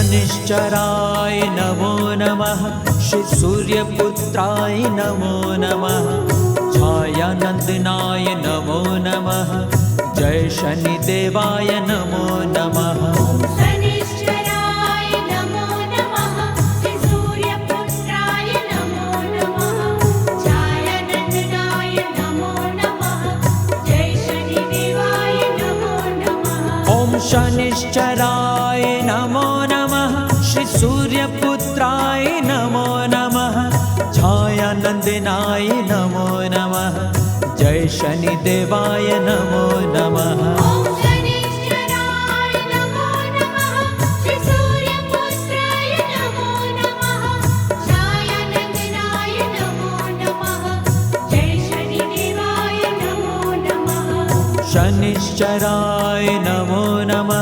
शनिश्चराय नमो नमः। श्री सूर्यपुत्राय नमो नमः। छायानंदनाय नमो नमः। जय शनिदेवाय नमो नमः। शनिश्चराय नमो नमः। श्री सूर्यपुत्राय नमो नमः। छायानंदनाय नमो नमः। जय शनिदेवाय नमो नमः। ओम शनिश्चराय नमो नमः। श्री सूर्यपुत्राय नमो नमः। छायानंदनाय नमो नमः। जय शनिदेवाय नमो नमः। ओम शनिश्चराय नमो नमः। श्री सूर्यपुत्राय नमो नमः। छायानंदनाय नमो नमः। जय शनिदेवाय नमो नमः। शनिश्चराय नमो नमः।